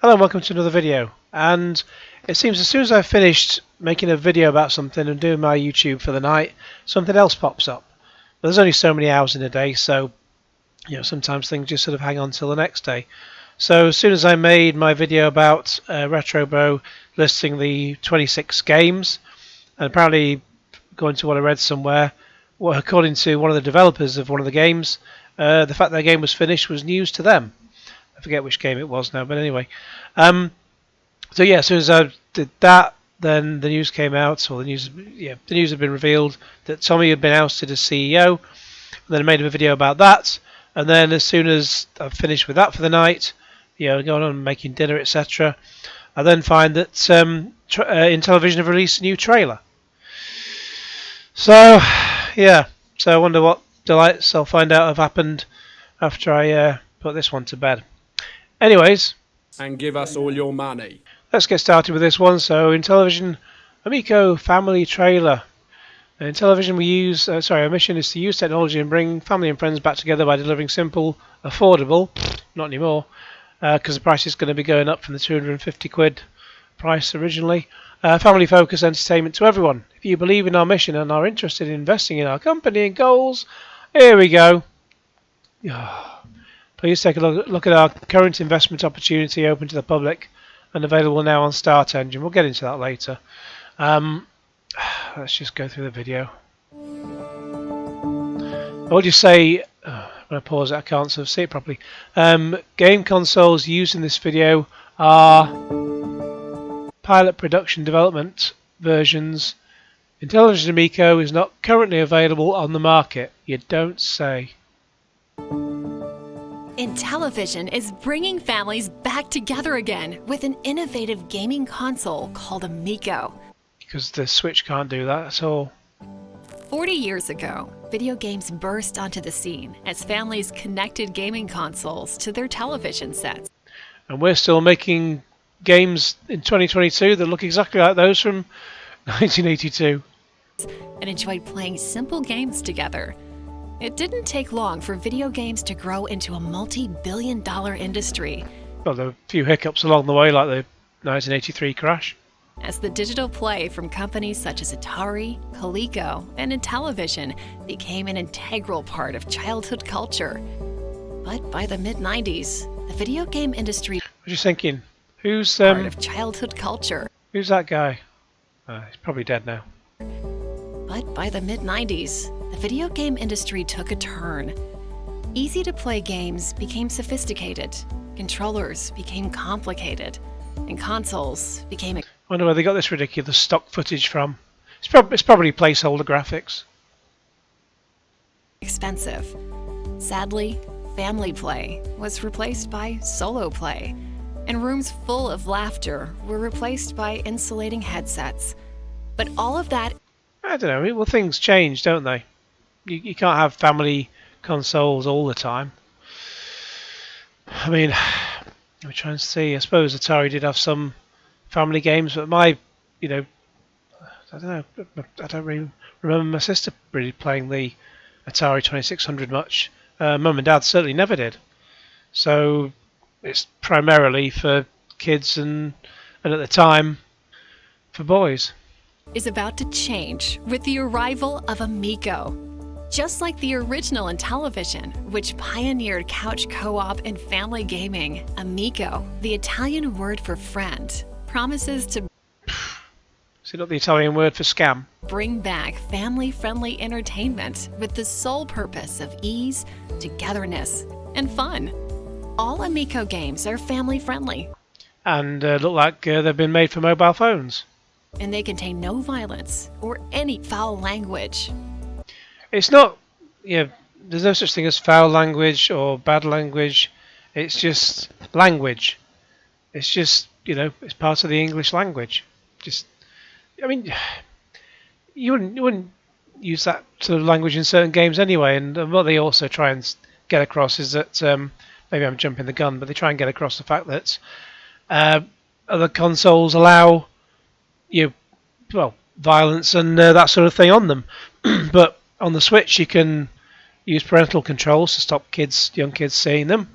Hello and welcome to another video. And it seems as soon as I've finished making a video about something and doing my YouTube for the night, something else pops up. But there's only so many hours in a day, so sometimes things just sort of hang on till the next day. So as soon as I made my video about RetroBro listing the 26 games, and apparently according to what I read somewhere, according to one of the developers of one of the games, the fact that the game was finished was news to them. I forget which game it was now, but anyway. So yeah, as soon as I did that, then the news came out, or the news had been revealed that Tommy had been ousted as CEO. And then I made a video about that, and then as soon as I finished with that for the night, going on making dinner, etc., I then find that Intellivision have released a new trailer. So yeah, so I wonder what delights I'll find out have happened after I put this one to bed. Anyways, and give us all your money. Let's get started with this one. So Intellivision Amico family trailer. In Intellivision our mission is to use technology and bring family and friends back together by delivering simple, affordable, not anymore, because the price is going to be going up from the 250 quid price originally, family focused entertainment to everyone. If you believe in our mission and are interested in investing in our company and goals, here we go. Please take a look at our current investment opportunity open to the public and available now on Start Engine. We'll get into that later. Let's just go through the video. I'll just say, I'm going to pause it, I can't sort of see it properly. Game consoles used in this video are pilot production development versions. Intellivision Amico is not currently available on the market. You don't say. Intellivision is bringing families back together again with an innovative gaming console called Amico. Because the Switch can't do that at all. 40 years ago, video games burst onto the scene as families connected gaming consoles to their television sets. And we're still making games in 2022 that look exactly like those from 1982. And enjoyed playing simple games together. It didn't take long for video games to grow into a multi-billion-dollar industry. Well, there were a few hiccups along the way, like the 1983 crash. As the digital play from companies such as Atari, Coleco, and Intellivision became an integral part of childhood culture. But by the mid-90s, the video game industry I was just thinking, who's part of childhood culture. Who's that guy? He's probably dead now. But by the mid-90s, the video game industry took a turn. Easy-to-play games became sophisticated, controllers became complicated, and consoles became... I wonder where they got this ridiculous stock footage from. It's probably placeholder graphics. expensive. Sadly, family play was replaced by solo play, and rooms full of laughter were replaced by insulating headsets. But all of that... I don't know, well, things change, don't they? You can't have family consoles all the time. I mean, I'm trying to see. I suppose Atari did have some family games, but I don't know. I don't really remember my sister really playing the Atari 2600 much. Mum and Dad certainly never did. So it's primarily for kids and at the time for boys. is about to change with the arrival of Amico. Just like the original Intellivision, which pioneered couch co-op and family gaming, Amico, the Italian word for friend, promises to Is it not the Italian word for scam? bring back family-friendly entertainment with the sole purpose of ease, togetherness, and fun. All Amico games are family-friendly, And look like they've been made for mobile phones. and they contain no violence or any foul language. It's not, there's no such thing as foul language or bad language. It's just language. It's just, it's part of the English language. You wouldn't use that sort of language in certain games anyway. And what they also try and get across is that, maybe I'm jumping the gun, but they try and get across the fact that other consoles allow violence and that sort of thing on them. But on the Switch, you can use parental controls to stop young kids seeing them.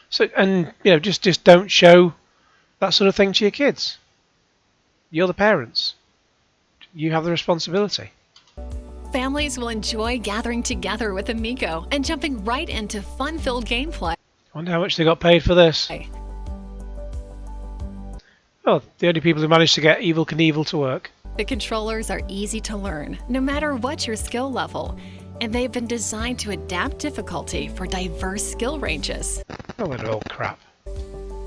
So, and just don't show that sort of thing to your kids. You're the parents. You have the responsibility. Families will enjoy gathering together with Amico and jumping right into fun-filled gameplay. I wonder how much they got paid for this. Oh, the only people who managed to get Evel Knievel to work. The controllers are easy to learn, no matter what your skill level, and they've been designed to adapt difficulty for diverse skill ranges. Oh, they're all crap.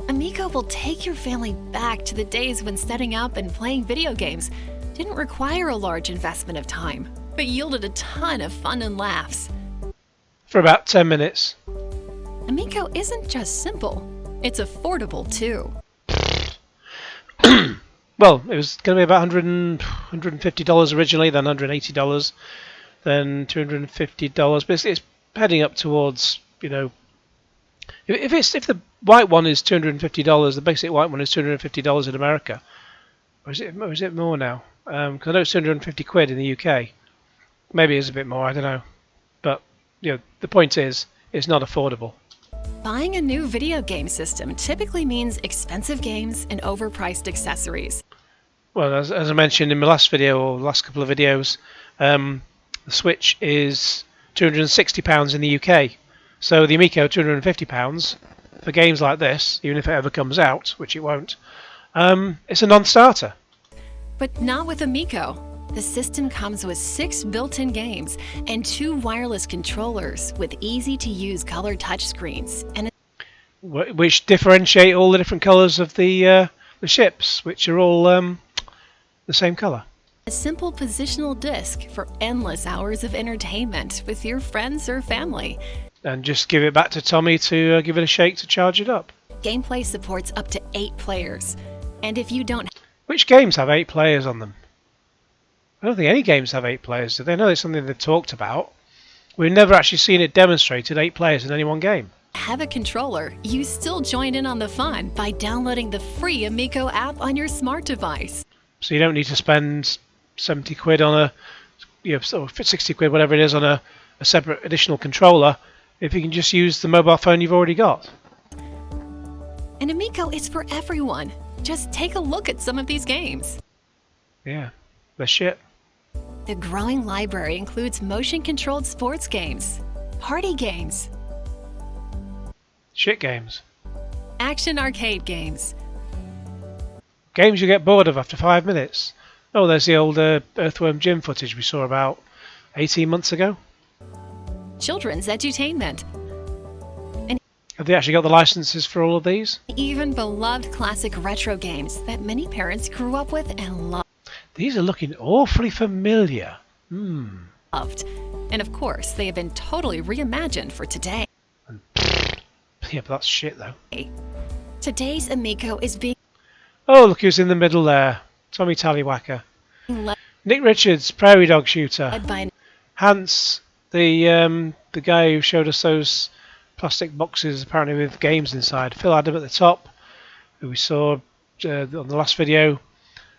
Amico will take your family back to the days when setting up and playing video games didn't require a large investment of time, but yielded a ton of fun and laughs. For about 10 minutes. Amico isn't just simple, it's affordable too. Well, it was going to be about $150 originally, then $180, then $250, but it's heading up towards, if the white one is $250, the basic white one is $250 in America. Or is it more now? Because I know it's 250 quid in the UK. Maybe it is a bit more, I don't know. But the point is, it's not affordable. Buying a new video game system typically means expensive games and overpriced accessories. Well, as I mentioned in my last video, or last couple of videos, the Switch is £260 in the UK. So the Amico, £250 for games like this, even if it ever comes out, which it won't. It's a non-starter. But not with Amico. The system comes with 6 built-in games and 2 wireless controllers with easy-to-use color touchscreens, and which differentiate all the different colours of the ships, which are all the same colour. a simple positional disc for endless hours of entertainment with your friends or family. And just give it back to Tommy to give it a shake to charge it up. Gameplay supports up to 8 players, and if you don't... Which games have 8 players on them? I don't think any games have 8 players, do they? I know it's something they've talked about. We've never actually seen it demonstrated, 8 players in any one game. Have a controller, you still join in on the fun by downloading the free Amico app on your smart device. So you don't need to spend 70 quid on or 60 quid, whatever it is, on a separate additional controller if you can just use the mobile phone you've already got. And Amico is for everyone. Just take a look at some of these games. Yeah, they're shit. The growing library includes motion-controlled sports games, party games, Shit games. action arcade games, Games you get bored of after 5 minutes. Oh, there's the old Earthworm Jim footage we saw about 18 months ago. children's edutainment, Have they actually got the licenses for all of these? even beloved classic retro games that many parents grew up with and These are looking awfully familiar. loved. And of course, they have been totally reimagined for today. Yeah, but that's shit though. Today's Amico is being Oh, look who's in the middle there. Tommy Tallywacker. led Nick Richards, Prairie Dog Shooter. by Hans, the guy who showed us those plastic boxes apparently with games inside. Phil Adam at the top, who we saw on the last video.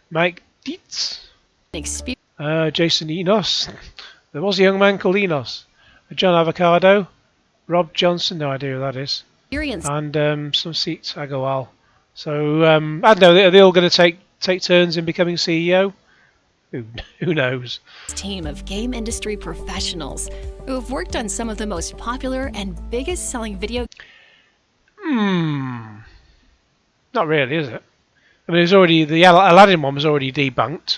Mike Dietz. experience. Jason Enos. There was a young man called Enos. John Avocado. Rob Johnson, no idea who that is. And some seats Agarwal. So I don't know. Are they all going to take turns in becoming CEO? Who knows? Team of game industry professionals who have worked on some of the most popular and biggest selling video. Not really, is it? I mean, it's already the Aladdin one was already debunked.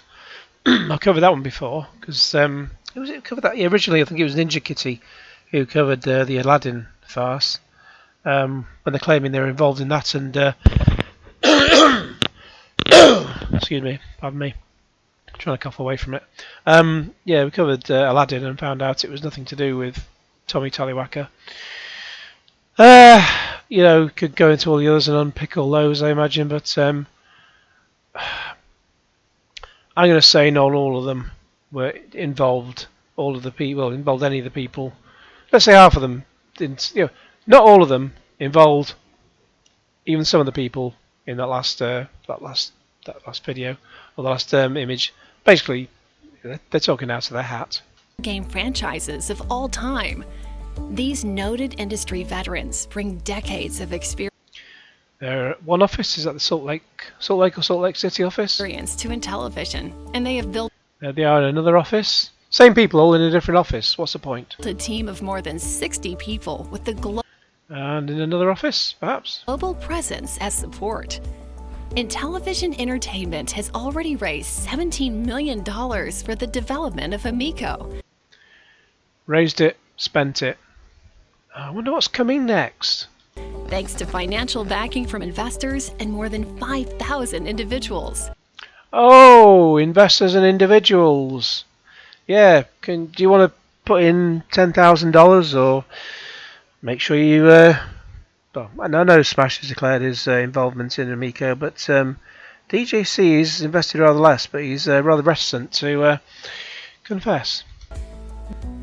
I've covered that one before because it covered that? Yeah, originally I think it was Ninja Kitty who covered the Aladdin farce when they're claiming they're involved in that and excuse me, pardon me, I'm trying to cough away from it. Yeah, we covered Aladdin and found out it was nothing to do with Tommy Tallywacker. Could go into all the others and unpick all those, I imagine, but I'm going to say not all of them were involved. All of the people involved any of the people. Let's say half of them didn't. Not all of them involved. Even some of the people in that last video or the last image. Basically, they're talking out of their hat. Game franchises of all time. These noted industry veterans bring decades of experience One office is at the Salt Lake or Salt Lake City office. to Intellivision, and they have built There they are in another office. Same people, all in a different office. What's the point? a team of more than 60 people with the And in another office, perhaps. global presence as support. Intellivision Entertainment has already raised $17 million for the development of Amico. Raised it, spent it. I wonder what's coming next. Thanks to financial backing from investors and more than 5,000 individuals. Oh, investors and individuals. Yeah, do you want to put in $10,000 or make sure you... well, I know Smash has declared his involvement in Amico, but DJC has invested rather less, but he's rather reticent to confess.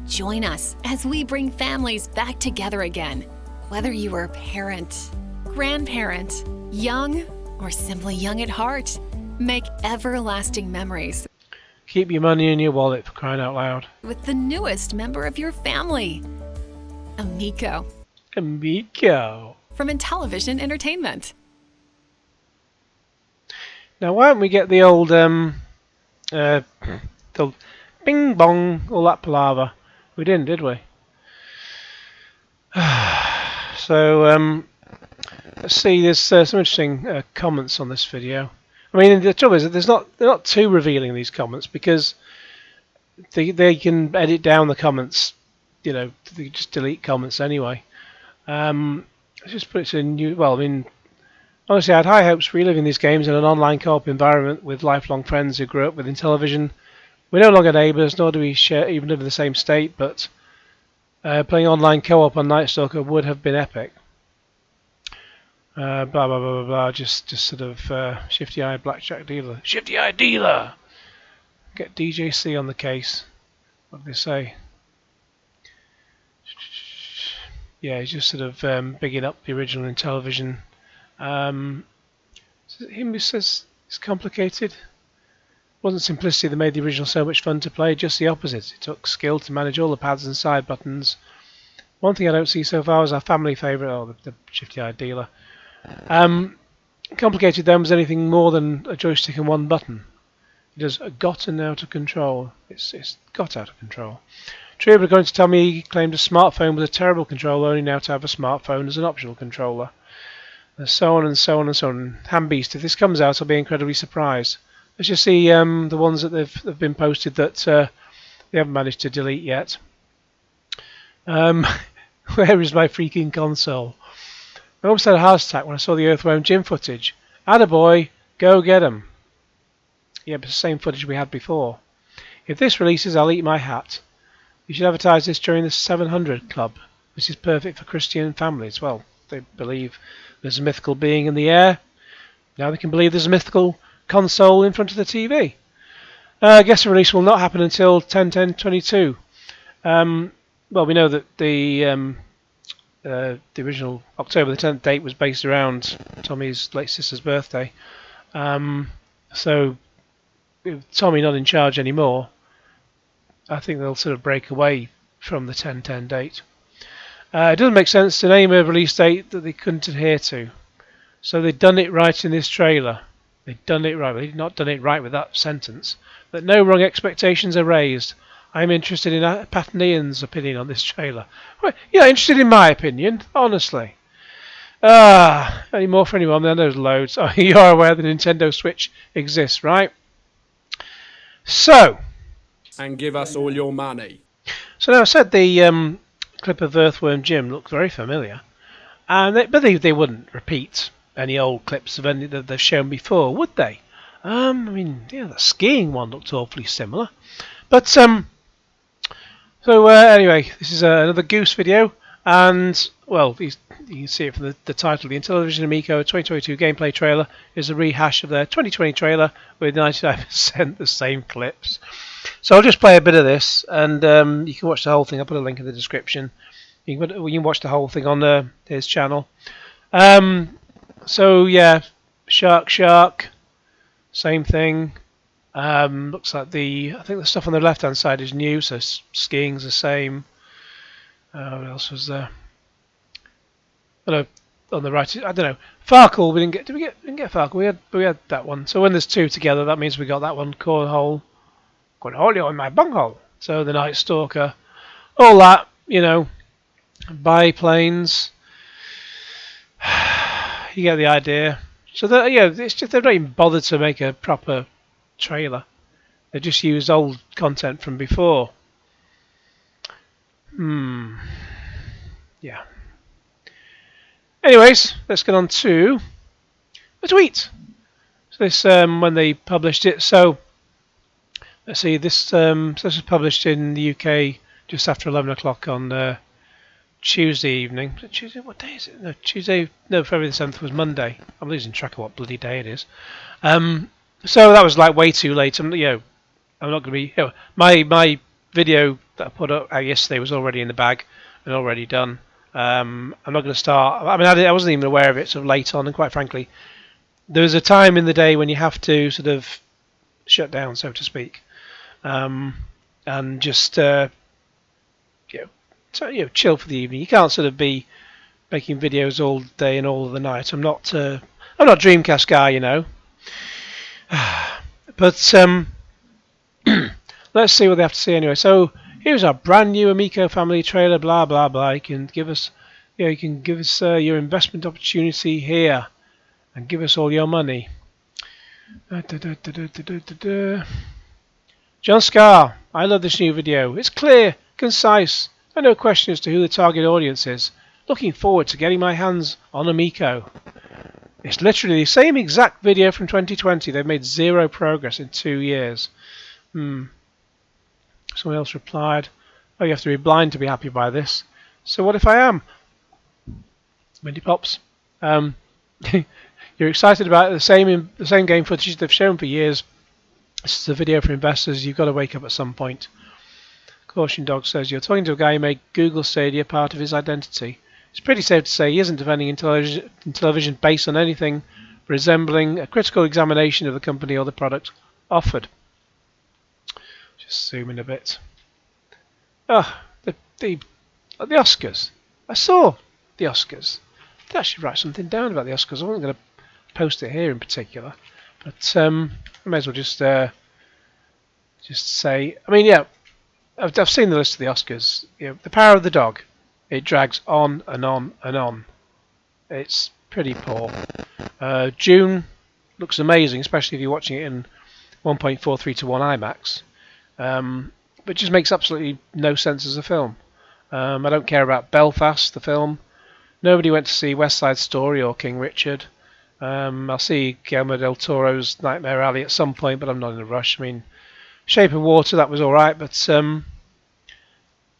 Join us as we bring families back together again. Whether you are a parent, grandparent, young, or simply young at heart, make everlasting memories Keep your money in your wallet, for crying out loud. with the newest member of your family, Amico, Amico. from Intellivision Entertainment. Now, why don't we get the old the bing bong, all that palaver? We didn't, did we? So let's see. There's some interesting comments on this video. I mean, the trouble is that they're not too revealing, these comments, because they can edit down the comments. You know, they just delete comments anyway. Let's just put it in new. Well, I mean, honestly, I had high hopes for reliving these games in an online co-op environment with lifelong friends who grew up with Intellivision. We're no longer neighbours, nor do we even live in the same state, but playing online co-op on Night Stalker would have been epic. Blah blah blah blah blah. Just sort of shifty-eyed blackjack dealer. Shifty-eyed dealer. Get DJC on the case. What did they say? Yeah, he's just sort of bigging up the original Intellivision. Him who says it's complicated. It wasn't simplicity that made the original so much fun to play, just the opposite. It took skill to manage all the pads and side buttons. One thing I don't see so far is our family favourite, the shifty-eyed dealer. Complicated then was anything more than a joystick and one button. It has gotten out of control. It's got out of control. True, but going to tell me he claimed a smartphone was a terrible controller, only now to have a smartphone as an optional controller. And so on and so on and so on. Handbeast, if this comes out, I'll be incredibly surprised. Let's just see the ones that they've been posted that they haven't managed to delete yet. Where is my freaking console? I almost had a heart attack when I saw the Earthworm Jim footage. Attaboy, go get 'em. Yeah, but it's the same footage we had before. If this releases, I'll eat my hat. You should advertise this during the 700 Club. This is perfect for Christian families. Well, they believe there's a mythical being in the air. Now they can believe there's a mythical console in front of the TV. I guess the release will not happen until 10/10/22. Well, we know that the original October the 10th date was based around Tommy's late sister's birthday. So with Tommy not in charge anymore, I think they'll sort of break away from the 10/10 date. It doesn't make sense to name a release date that they couldn't adhere to. So they've done it right in this trailer. They've done it right. They've not done it right with that sentence. That no wrong expectations are raised. I'm interested in Pat and Ian's opinion on this trailer. Well, you're not interested in my opinion, honestly. Any more for anyone? Then there's loads. Oh, you are aware the Nintendo Switch exists, right? So. And give us all your money. So now I said the clip of Earthworm Jim looked very familiar, and but they wouldn't repeat any old clips of any that they've shown before, would they? I mean, yeah, the skiing one looked awfully similar, but so anyway, this is another Goose video, and well, you can see it from the title. The Intellivision Amico 2022 gameplay trailer is a rehash of their 2020 trailer with 99% the same clips. So I'll just play a bit of this, and you can watch the whole thing. I'll put a link in the description. You can watch the whole thing on his channel. So yeah, shark, same thing. Looks like I think the stuff on the left-hand side is new, so skiing's the same. What else was there? Oh, no, on the right, I don't know. Farkle, we didn't get. Did we get? Didn't get Farkle. We had that one. So when there's two together, that means we got that one. Cornhole, cornholio in my bunghole. So the Night Stalker, all that, biplanes. You get the idea. So that it's just they've not even bothered to make a proper trailer. They just used old content from before. Yeah. Anyways, let's get on to the tweet. So this when they published it. So let's see. This was published in the UK just after 11 o'clock on Tuesday evening. Tuesday? What day is it? No, Tuesday. No, February the 7th was Monday. I'm losing track of what bloody day it is. So that was like way too late. I'm not going to be. My video that I put up yesterday was already in the bag and already done. I'm not going to start. I mean, I wasn't even aware of it sort of late on, and quite frankly, there was a time in the day when you have to sort of shut down, so to speak, and just chill for the evening. You can't sort of be making videos all day and all of the night. I'm not Dreamcast guy, but let's see what they have to say anyway. So here's our brand new Amico family trailer. Blah blah blah. You can give us your investment opportunity here, and give us all your money. John Scar, I love this new video. It's clear, concise, and no question as to who the target audience is. Looking forward to getting my hands on Amico. It's literally the same exact video from 2020. They've made zero progress in 2 years. Someone else replied, "Oh, you have to be blind to be happy by this. So what if I am?" Mindy Pops, you're excited about the same game footage they've shown for years. This is a video for investors. You've got to wake up at some point. Caution Dog says, you're talking to a guy who made Google Stadia part of his identity. It's pretty safe to say he isn't defending Intellivision based on anything resembling a critical examination of the company or the product offered. Just zoom in a bit. The Oscars. I saw the Oscars. I did actually write something down about the Oscars. I wasn't going to post it here in particular, but I may as well just say. I mean, yeah, I've seen the list of the Oscars. The Power of the Dog. It drags on and on and on. It's pretty poor. June looks amazing, especially if you're watching it in 1.43 to 1 IMAX. But just makes absolutely no sense as a film. I don't care about Belfast, the film. Nobody went to see West Side Story or King Richard. I'll see Guillermo del Toro's Nightmare Alley at some point, but I'm not in a rush. I mean, Shape of Water, that was alright, but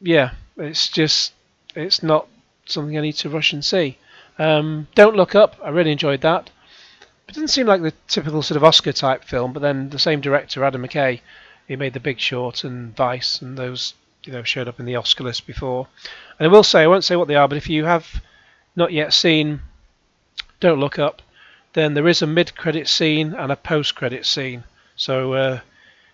yeah, it's not something I need to rush and see. Don't Look Up, I really enjoyed that. It didn't seem like the typical sort of Oscar type film, but then the same director, Adam McKay, he made The Big Short and Vice, and those showed up in the Oscar list before. And I will say, I won't say what they are, but if you have not yet seen Don't Look Up, then there is a mid-credit scene and a post-credit scene. So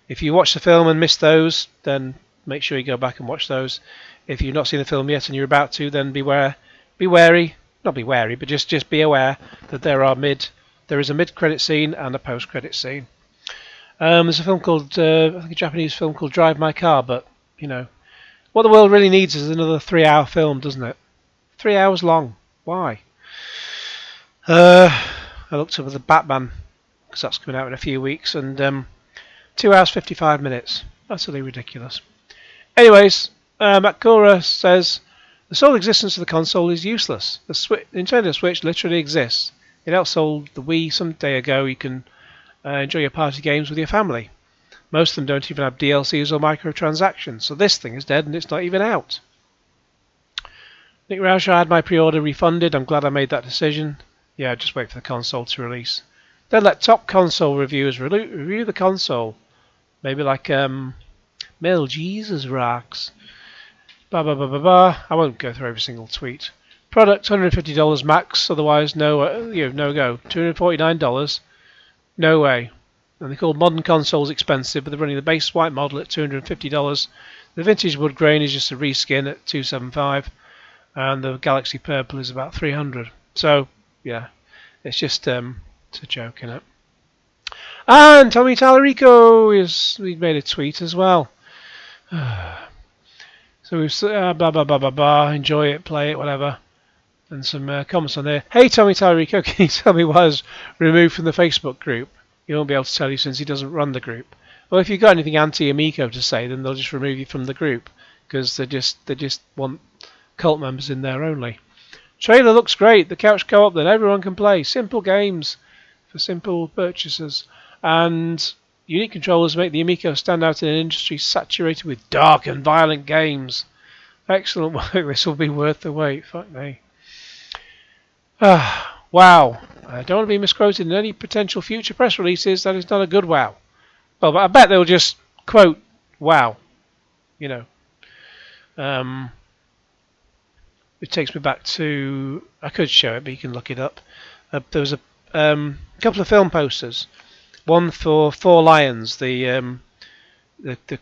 if you watch the film and miss those, then make sure you go back and watch those. If you've not seen the film yet and you're about to, then be wary, not be wary, but just be aware that there is a mid-credit scene and a post-credit scene. There's a film called, I think a Japanese film called Drive My Car, but, what the world really needs is another 3-hour film, doesn't it? 3 hours long. Why? I looked up at the Batman, because that's coming out in a few weeks, and 2 hours 55 minutes. Utterly ridiculous. Anyways, Makura says, the sole existence of the console is useless. The Nintendo Switch literally exists. It outsold the Wii some day ago. You can enjoy your party games with your family. Most of them don't even have DLCs or microtransactions, so this thing is dead and it's not even out. Nick Rauscher, I had my pre-order refunded. I'm glad I made that decision. Yeah, just wait for the console to release. Then let top console reviewers review the console. Maybe like Mel Jesus rocks. I won't go through every single tweet. Product $150 max, otherwise no go. $249. No way. And they call modern consoles expensive, but they're running the base white model at $250. The vintage wood grain is just a reskin at $275, and the Galaxy Purple is about $300. So yeah, it's just it's a joke, innit? And Tommy Tallarico we made a tweet as well. So we've blah blah blah blah blah. Enjoy it, play it, whatever. And some comments on there. Hey Tommy Tallarico, can you tell me why I was removed from the Facebook group? He won't be able to tell you since he doesn't run the group. Well, if you've got anything anti-Amico to say, then they'll just remove you from the group because they just want cult members in there only. Trailer looks great. The couch co-op that everyone can play. Simple games for simple purchasers, and unique controllers make the Amico stand out in an industry saturated with dark and violent games. Excellent work. This will be worth the wait. Fuck me. Wow. I don't want to be misquoted in any potential future press releases. That is not a good wow. Well, but I bet they'll just quote wow. You know. It takes me back to... I could show it, but you can look it up. There was a couple of film posters. One for Four Lions, the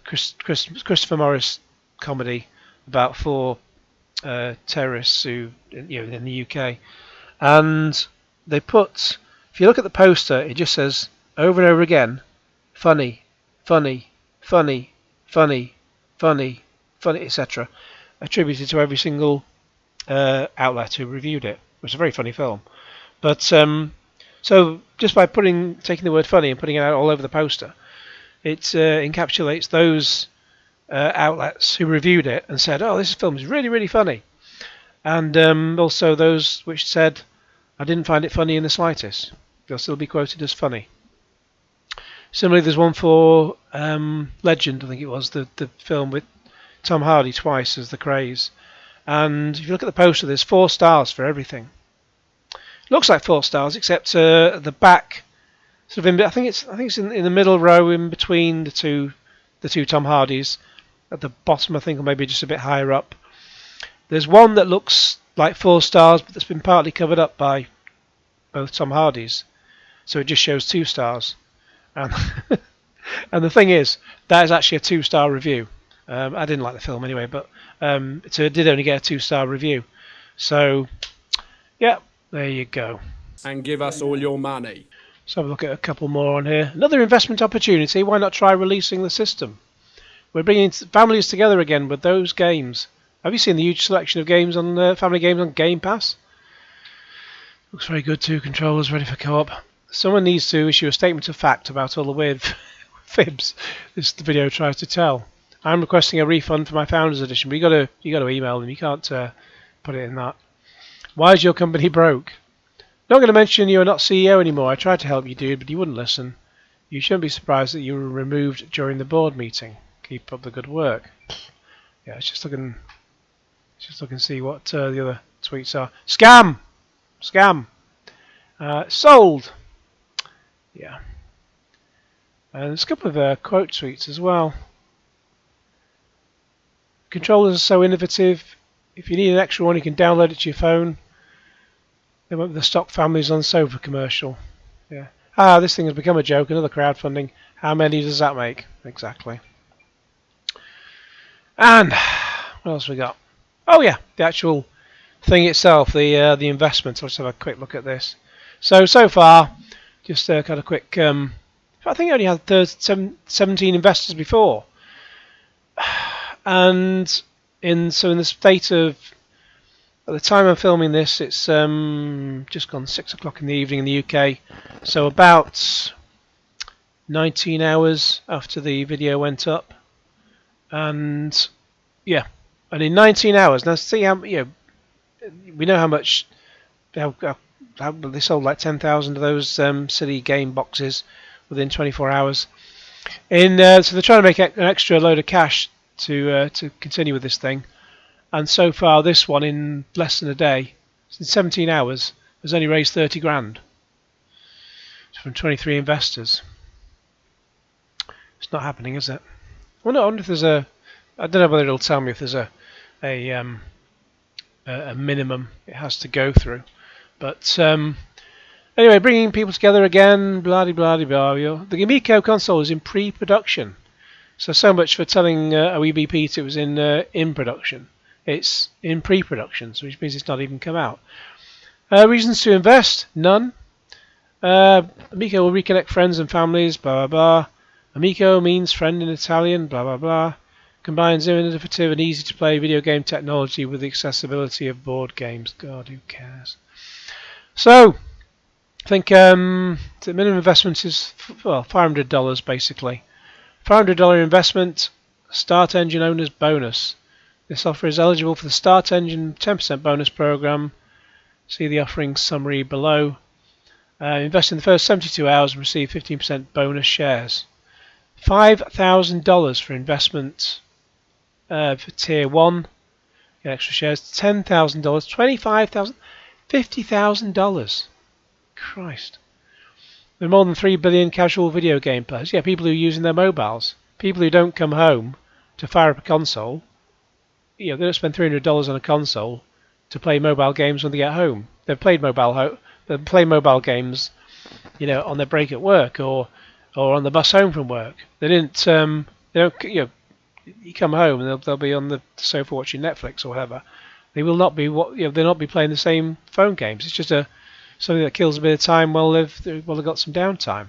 Christopher Morris comedy about four terrorists who, in the UK. And they put, if you look at the poster, it just says over and over again, funny, funny, funny, funny, funny, funny, etc. Attributed to every single outlet who reviewed it. It was a very funny film. But so just by taking the word funny and putting it out all over the poster, it encapsulates those outlets who reviewed it and said, oh, this film is really, really funny. And also those which said, I didn't find it funny in the slightest. They'll still be quoted as funny. Similarly, there's one for Legend, I think it was, the film with Tom Hardy twice as the Craze. And if you look at the poster, there's 4 stars for everything. It looks like 4 stars, except the back, sort of I think it's in the middle row in between the two Tom Hardys. At the bottom, I think, or maybe just a bit higher up. There's one that looks like 4 stars, but that's been partly covered up by both Tom Hardys, so it just shows 2 stars. And and the thing is, that is actually a 2-star review. I didn't like the film anyway, but so it did only get a 2-star review. So, yeah, there you go. And give us all your money. Let's have a look at a couple more on here. Another investment opportunity. Why not try releasing the system? We're bringing families together again with those games. Have you seen the huge selection of games on family games on Game Pass? Looks very good too. Controllers ready for co-op. Someone needs to issue a statement of fact about all the weird fibs this video tries to tell. I'm requesting a refund for my Founders Edition, but you got to email them. You can't put it in that. Why is your company broke? Not going to mention you're not CEO anymore. I tried to help you, dude, but you wouldn't listen. You shouldn't be surprised that you were removed during the board meeting. Keep up the good work. Yeah, it's just looking to see what the other tweets are. Scam! Sold! Yeah. And there's a couple of quote tweets as well. Controllers are so innovative. If you need an extra one, you can download it to your phone. They went with the stock families on sofa commercial. Yeah. This thing has become a joke. Another crowdfunding. How many does that make? Exactly. And what else we got? Oh yeah, the actual thing itself, the investment. Let's have a quick look at this. So far, just kind of quick. I think I only had 17 investors before, and in the state of at the time I'm filming this, it's just gone 6 o'clock in the evening in the UK. So about 19 hours after the video went up. And yeah, and in 19 hours, now see how we know how much how they sold like 10,000 of those silly game boxes within 24 hours. So they're trying to make an extra load of cash to continue with this thing. And so far, this one in less than a day, in 17 hours, has only raised 30 grand from 23 investors. It's not happening, is it? I wonder if there's I don't know whether it'll tell me if there's a minimum it has to go through, but Anyway, bringing people together again, blah-de-blah-de-blah. The Amico console is in pre-production. So much for telling OEB Pete it was in production. It's in pre-production, so which means it's not even come out. Reasons to invest? None. Amico will reconnect friends and families, blah, blah, blah. Amico means friend in Italian, blah, blah, blah. Combines innovative and easy-to-play video game technology with the accessibility of board games. God, who cares? So, I think the minimum investment is, well, $500 basically. $500 investment, Start Engine Owner's Bonus. This offer is eligible for the Start Engine 10% bonus program. See the offering summary below. Invest in the first 72 hours and receive 15% bonus shares. $5,000 for investment for Tier 1. Get extra shares. $10,000, $25,000, $50,000. Christ. There are more than 3 billion casual video game players. Yeah, people who are using their mobiles. People who don't come home to fire up a console. You know, they don't spend $300 on a console to play mobile games when they get home. They've played mobile games, you know, on their break at work or on the bus home from work. They didn't. They don't. You know, you come home and they'll be on the sofa watching Netflix or whatever. They will not be. They'll not be playing the same phone games. It's just something that kills a bit of time while they've got some downtime.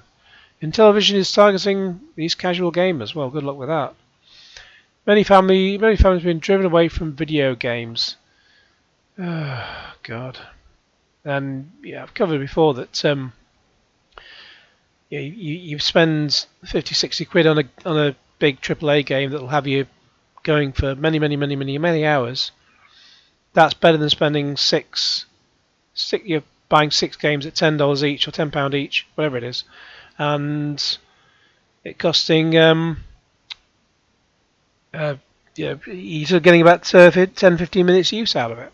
Intellivision is targeting these casual gamers. Well, good luck with that. Many families have been driven away from video games. Oh, God. And yeah, I've covered before that you spend 50, 60 quid on a big AAA game that will have you going for many hours. That's better than spending you're buying 6 games at $10 each or £10 each, whatever it is, and it costing you're getting about 10-15 minutes use out of it.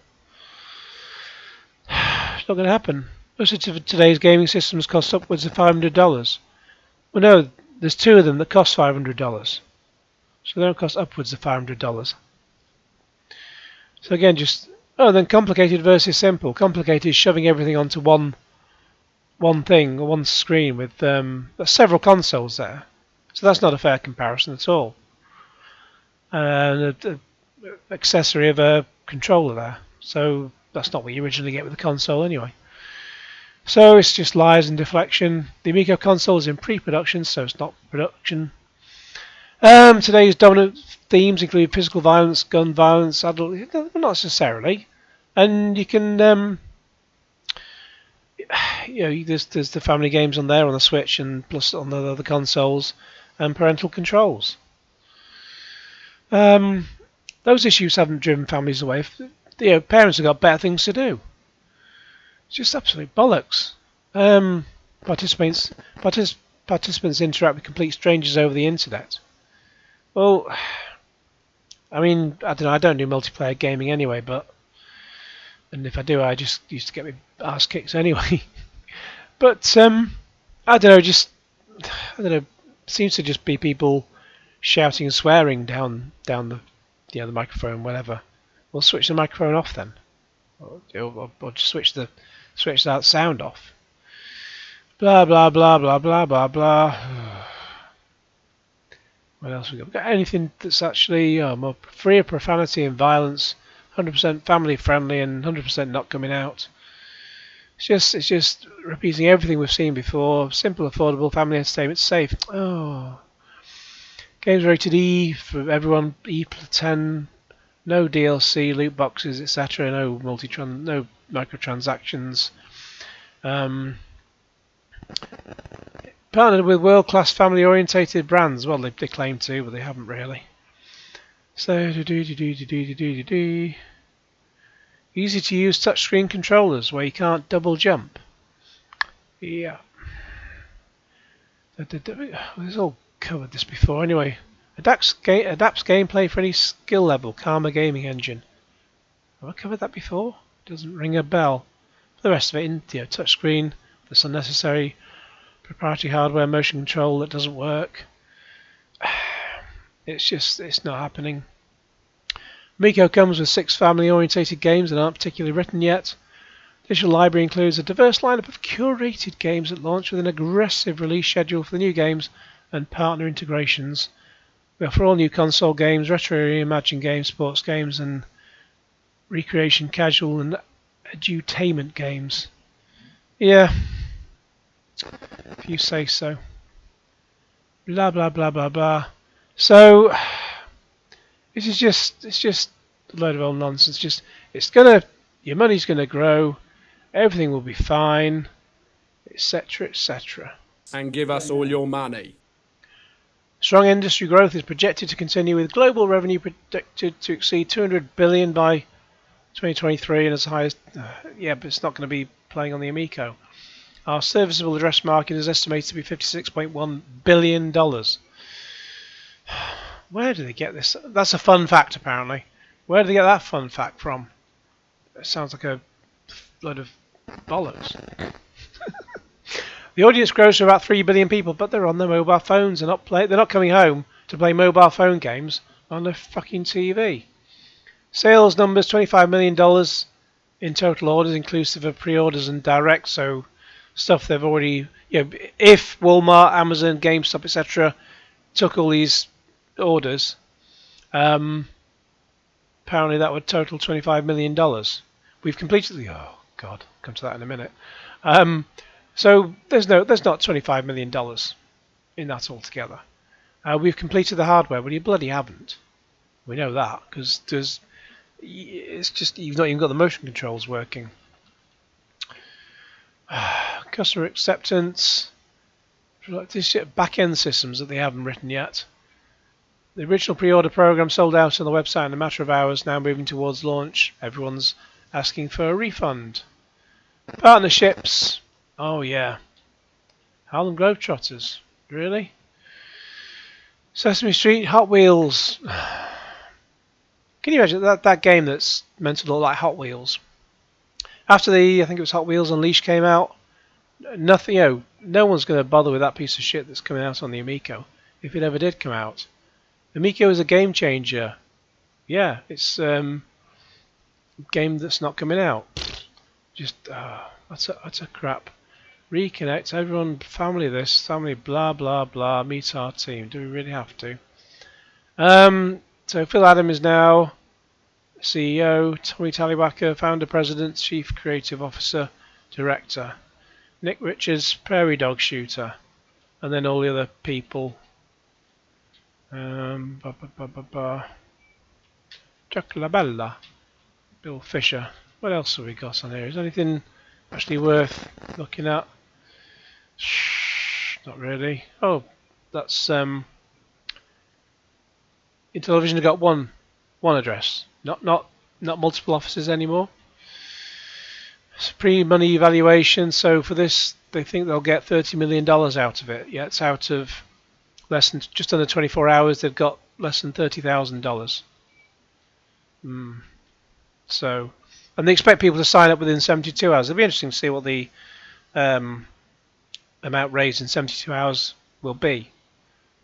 It's not going to happen. Most of today's gaming systems cost upwards of $500. Well, no, there's 2 of them that cost $500, so they don't cost upwards of $500. So again, then complicated versus simple. Complicated is shoving everything onto one thing or one screen with several consoles there. So that's not a fair comparison at all. And an accessory of a controller there. So that's not what you originally get with the console anyway. So it's just lies and deflection. The Amico console is in pre-production, so it's not production. Today's dominant themes include physical violence, gun violence, adult, not necessarily. And you can, there's the family games on there on the Switch and plus on the other consoles, and parental controls. Those issues haven't driven families away. Parents have got better things to do. It's just absolute bollocks. Participants interact with complete strangers over the internet. Well, I mean, I don't know. I don't do multiplayer gaming anyway, and if I do, I just used to get my ass kicked anyway. But I don't know. Seems to just be people shouting and swearing down the microphone, whatever. We'll switch the microphone off then, or just switch that sound off. Blah blah blah blah blah blah blah. What else we got? We've got anything that's actually more free of profanity and violence, 100% family friendly, and 100% not coming out. It's just repeating everything we've seen before. Simple, affordable, family entertainment, safe. Oh. Games rated E for everyone, E10, no DLC, loot boxes, etc. No no microtransactions. Partnered with world-class family-orientated brands. Well, they claim to, but they haven't really. So, easy-to-use touchscreen controllers where you can't double jump. Yeah. We've all covered this before anyway. Adapts gameplay for any skill level. Karma Gaming Engine. Have I covered that before? Doesn't ring a bell. For the rest of it, touchscreen that's unnecessary. Proprietary hardware, motion control that doesn't work. It's not happening. Amico comes with 6 family-orientated games that aren't particularly written yet. Digital library includes a diverse lineup of curated games at launch with an aggressive release schedule for the new games and partner integrations. We offer all new console games, retro reimagined games, sports games, and recreation, casual, and edutainment games. Yeah, if you say so. Blah blah blah blah blah. So it's just a load of old nonsense. Your money's gonna grow, everything will be fine, etc. etc. And give us all your money. Strong industry growth is projected to continue, with global revenue predicted to exceed 200 billion by 2023 and as high as but it's not going to be playing on the Amico. Our serviceable address market is estimated to be $56.1 billion. Where do they get this? That's a fun fact, apparently. Where do they get that fun fact from? It sounds like a load of bollocks. The audience grows to about 3 billion people, but they're on their mobile phones. They're not coming home to play mobile phone games on their fucking TV. Sales numbers: $25 million in total orders, inclusive of pre-orders and direct. So stuff they've already, if Walmart, Amazon, GameStop, etc., took all these orders, apparently that would total $25 million. We've completed the. Oh God, I'll come to that in a minute. So there's not $25 million in that altogether. We've completed the hardware. Well, you bloody haven't. We know that because it's just you've not even got the motion controls working. Customer acceptance. These back-end systems that they haven't written yet. The original pre-order program sold out on the website in a matter of hours. Now moving towards launch. Everyone's asking for a refund. Partnerships. Oh yeah. Harlem Globetrotters. Really? Sesame Street, Hot Wheels. Can you imagine that game that's meant to look like Hot Wheels? After I think it was Hot Wheels Unleashed came out, nothing, no one's going to bother with that piece of shit that's coming out on the Amico, if it ever did come out. Amico is a game changer. Yeah, it's a game that's not coming out. Just, that's a crap. Reconnect, everyone, family this, family blah blah blah, meet our team. Do we really have to? So Phil Adam is now CEO, Tommy Tallywacker, founder, president, chief creative officer, director. Nick Richards, prairie dog shooter, and then all the other people. Chuck Labella, Bill Fisher. What else have we got on here? Is anything actually worth looking at? Not really. Oh, that's Intellivision have got one address, not multiple offices anymore. It's pre-money evaluation. So for this, they think they'll get $30 million out of it. Yeah, it's out of just under 24 hours. They've got less than $30,000. So, and they expect people to sign up within 72 hours. It'll be interesting to see what the amount raised in 72 hours will be.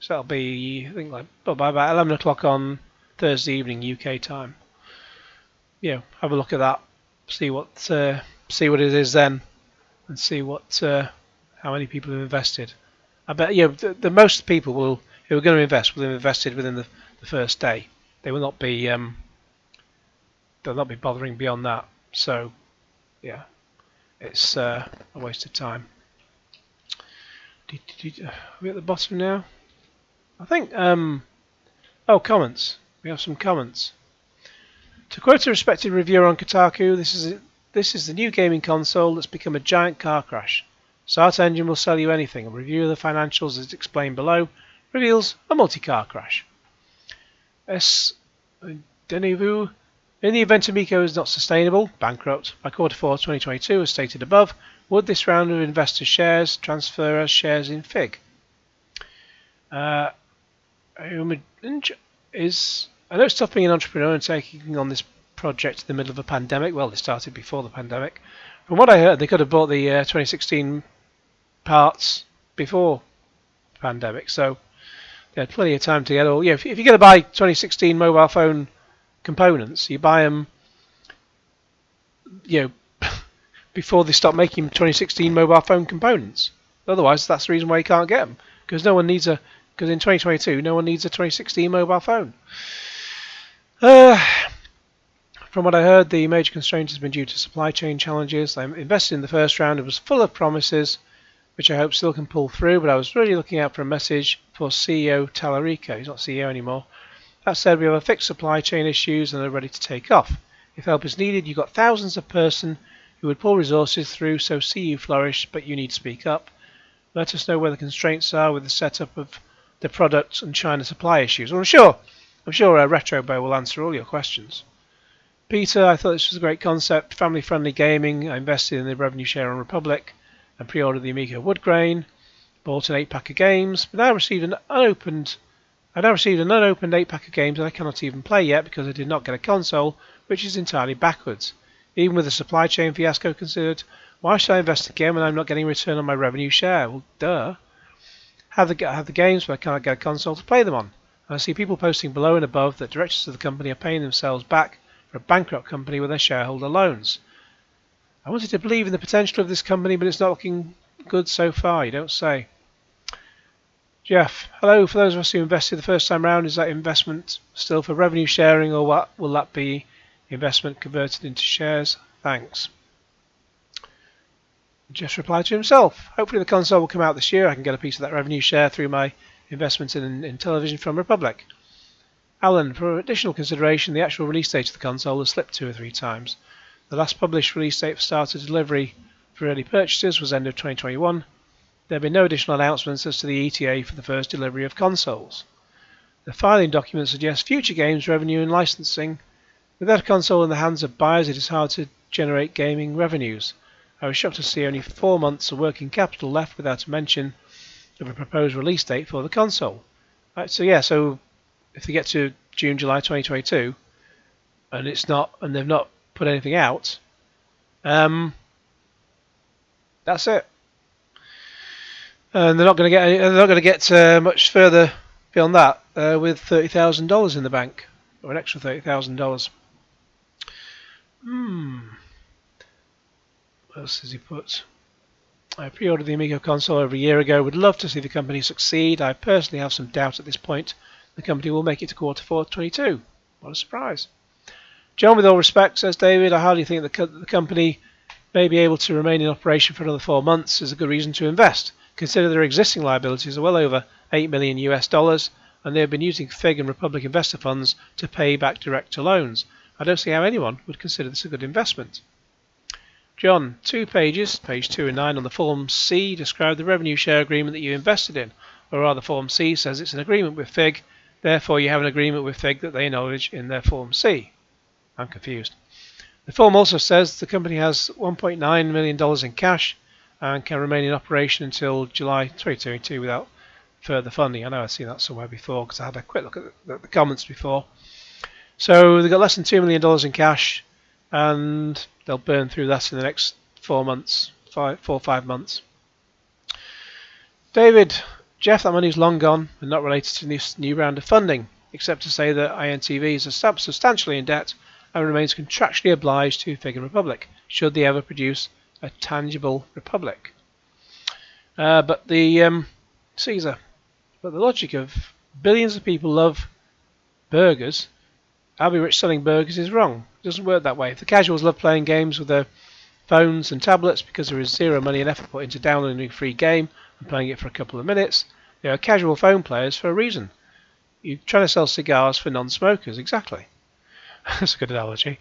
So that'll be, I think, by about 11 o'clock on Thursday evening UK time. Yeah, have a look at that, see what it is then, and see how many people have invested. I bet the most people who are going to invest will have invested within the first day. They will not be they'll not be bothering beyond that. So yeah, it's a waste of time. Are we at the bottom now? I think, comments. We have some comments. To quote a respected reviewer on Kotaku, this is the new gaming console that's become a giant car crash. Start Engine will sell you anything. A review of the financials, as explained below, reveals a multi-car crash. Denivu. In the event Amico is not sustainable, bankrupt, by Q4 2022, as stated above, would this round of investor shares transfer as shares in FIG? I know it's tough being an entrepreneur and taking on this project in the middle of a pandemic. Well, they started before the pandemic. From what I heard, they could have bought the 2016 parts before the pandemic, so they had plenty of time to get all. Yeah, if you're going to buy 2016 mobile phone components, you buy them, before they stop making 2016 mobile phone components. Otherwise, that's the reason why you can't get them, because no one needs a. Because in 2022, no one needs a 2016 mobile phone. From what I heard, the major constraint has been due to supply chain challenges. I invested in the first round. It was full of promises, which I hope still can pull through, but I was really looking out for a message for CEO Tallarico. He's not CEO anymore. That said, we have a fixed supply chain issues and are ready to take off. If help is needed, you've got thousands of person who would pull resources through, so see you flourish, but you need to speak up. Let us know where the constraints are with the setup of the product and China supply issues. Well, I'm sure Retrobo will answer all your questions. Peter, I thought this was a great concept, family-friendly gaming. I invested in the revenue share on Republic and pre-ordered the Amico wood grain, bought an 8-pack of games, but now received an unopened 8-pack of games that I cannot even play yet because I did not get a console, which is entirely backwards. Even with the supply chain fiasco considered, why should I invest again when I'm not getting a return on my revenue share? Well, duh. Have the games, but I cannot get a console to play them on. And I see people posting below and above that directors of the company are paying themselves back for a bankrupt company with their shareholder loans. I wanted to believe in the potential of this company, but it's not looking good so far, you don't say. Jeff, hello. For those of us who invested the first time round, is that investment still for revenue sharing, or what will that be investment converted into shares? Thanks. Jeff replied to himself. Hopefully the console will come out this year. I can get a piece of that revenue share through my investments in Intellivision from Republic. Alan, for additional consideration, the actual release date of the console has slipped 2 or 3 times. The last published release date for starter delivery for early purchases was end of 2021. There have been no additional announcements as to the ETA for the first delivery of consoles. The filing document suggests future games revenue and licensing. Without a console in the hands of buyers, it is hard to generate gaming revenues. I was shocked to see only 4 months of working capital left without a mention of a proposed release date for the console. Right, so if they get to June, July 2022, and they've not put anything out, that's it. And they're not going to get much further beyond that with $30,000 in the bank, or an extra $30,000. What else has he put? I pre-ordered the Amico console over a year ago. Would love to see the company succeed. I personally have some doubt at this point the company will make it to quarter 4 22. What a surprise. John, with all respect, says David, I hardly think the company may be able to remain in operation for another 4 months is a good reason to invest. Consider their existing liabilities are well over $8 million US, and they have been using FIG and Republic investor funds to pay back direct to loans. I don't see how anyone would consider this a good investment. John, 2 pages, page 2 and 9 on the Form C describe the revenue share agreement that you invested in, or rather Form C says it's an agreement with FIG, therefore you have an agreement with FIG that they acknowledge in their Form C. I'm confused. The form also says the company has $1.9 million in cash and can remain in operation until July 2022 without further funding. I know I've seen that somewhere before because I had a quick look at the comments before. So they've got less than $2 million in cash, and they'll burn through that in the next 4 months, 4 or 5 months. David, Jeff, that money is long gone and not related to this new round of funding, except to say that INTV is substantially in debt and remains contractually obliged to FIG and Republic, should they ever produce a tangible Republic. But the Caesar, but the logic of billions of people love burgers, I'll be rich selling burgers is wrong. It doesn't work that way. If the casuals love playing games with their phones and tablets because there is zero money and effort put into downloading a free game and playing it for a couple of minutes, they are casual phone players for a reason. You're trying to sell cigars for non-smokers, exactly. That's a good analogy.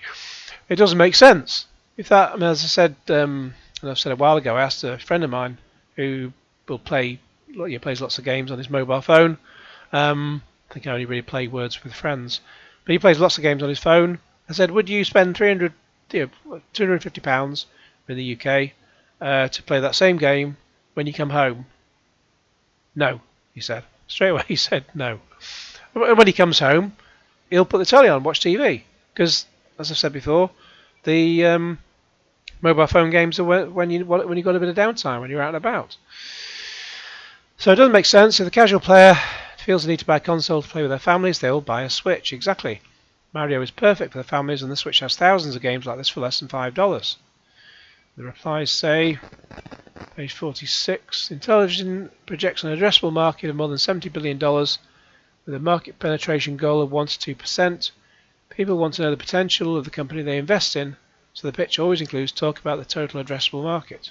It doesn't make sense. If that, as I said, and I've said a while ago, I asked a friend of mine who plays lots of games on his mobile phone. I think I only really play Words with Friends, but he plays lots of games on his phone. I said, would you spend £250 in the UK to play that same game when you come home? No, he said. Straight away he said no. When he comes home, he'll put the telly on, watch TV, because, as I've said before, the mobile phone games are when you've got a bit of downtime, when you're out and about. So it doesn't make sense. If the casual player feels the need to buy a console to play with their families, they'll buy a Switch. Exactly. Mario is perfect for the families, and the Switch has thousands of games like this for less than $5. The replies say, page 46, Intellivision projects an addressable market of more than $70 billion with a market penetration goal of 1 to 2%. People want to know the potential of the company they invest in, so the pitch always includes talk about the total addressable market.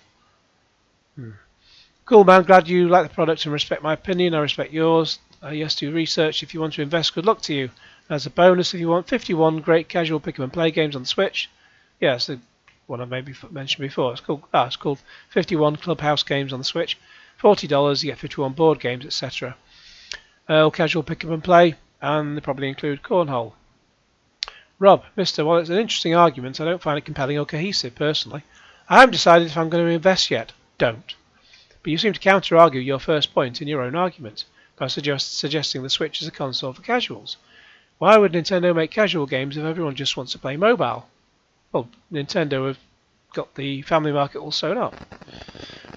Cool, man. Glad you like the product and respect my opinion. I respect yours. Yes, do research if you want to invest. Good luck to you. As a bonus, if you want 51 great casual pick 'em and play games on the Switch. Yeah, it's the one I maybe mentioned before. It's called 51 Clubhouse games on the Switch. $40, you get 51 board games, etc. All casual pick 'em and play, and they probably include cornhole. Rob, Mister, while it's an interesting argument, I don't find it compelling or cohesive personally. I haven't decided if I'm going to invest yet. Don't. But you seem to counter-argue your first point in your own argument by suggesting the Switch is a console for casuals. Why would Nintendo make casual games if everyone just wants to play mobile? Well, Nintendo have got the family market all sewn up.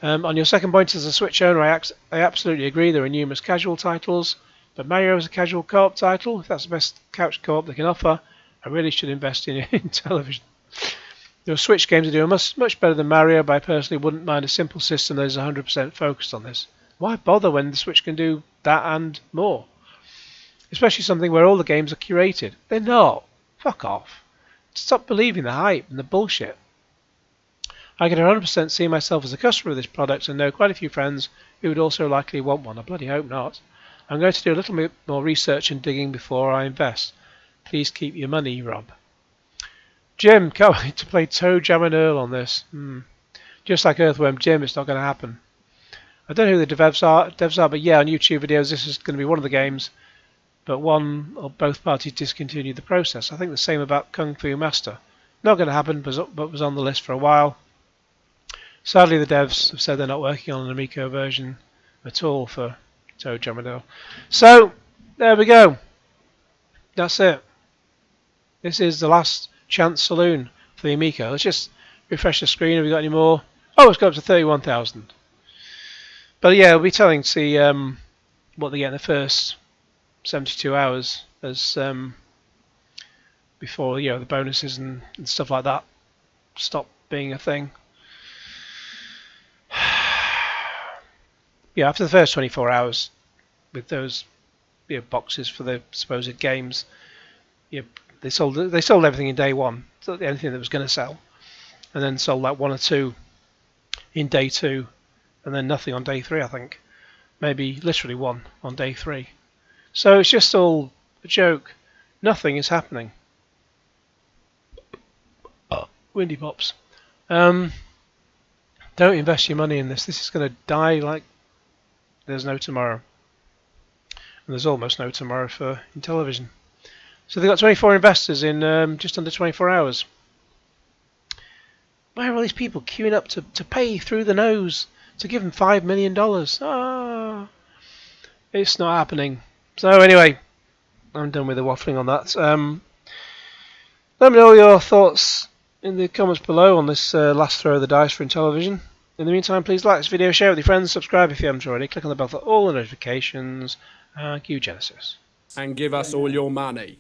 On your second point, as a Switch owner, I absolutely agree there are numerous casual titles, but Mario is a casual co-op title. If that's the best couch co-op they can offer, I really should invest in Intellivision. There are Switch games that do much better than Mario, but I personally wouldn't mind a simple system that is 100% focused on this. Why bother when the Switch can do that and more? Especially something where all the games are curated. They're not. Fuck off. Stop believing the hype and the bullshit. I can 100% see myself as a customer of this product and know quite a few friends who would also likely want one. I bloody hope not. I'm going to do a little bit more research and digging before I invest. Please keep your money, Rob. Jim, can't wait to play Toe Jam and Earl on this. Just like Earthworm Jim, it's not going to happen. I don't know who the devs are, but yeah, on YouTube videos this is going to be one of the games, but one or both parties discontinued the process. I think the same about Kung Fu Master. Not going to happen, but was on the list for a while. Sadly, the devs have said they're not working on an Amico version at all for Toe Jam and Earl. So, there we go. That's it. This is the last chance saloon for the Amico. Let's just refresh the screen. Have we got any more? Oh, it's got up to 31,000. But yeah, we'll be telling to see what they get in the first 72 hours as before the bonuses and stuff like that stop being a thing. Yeah, after the first 24 hours with those boxes for the supposed games, they sold everything in day one, so anything that was going to sell, and then sold like one or two in day two, and then nothing on day three. I think maybe literally one on day three. So it's just all a joke. Nothing is happening. Windy pops. Don't invest your money in this. This is going to die like there's no tomorrow. And there's almost no tomorrow for Intellivision. So they've got 24 investors in just under 24 hours. Why are all these people queuing up to pay through the nose to give them $5 million? It's not happening. So anyway, I'm done with the waffling on that. Let me know your thoughts in the comments below on this last throw of the dice for Intellivision. In the meantime, please like this video, share it with your friends, subscribe if you haven't already, click on the bell for all the notifications, and Q Genesis. And give us all your money.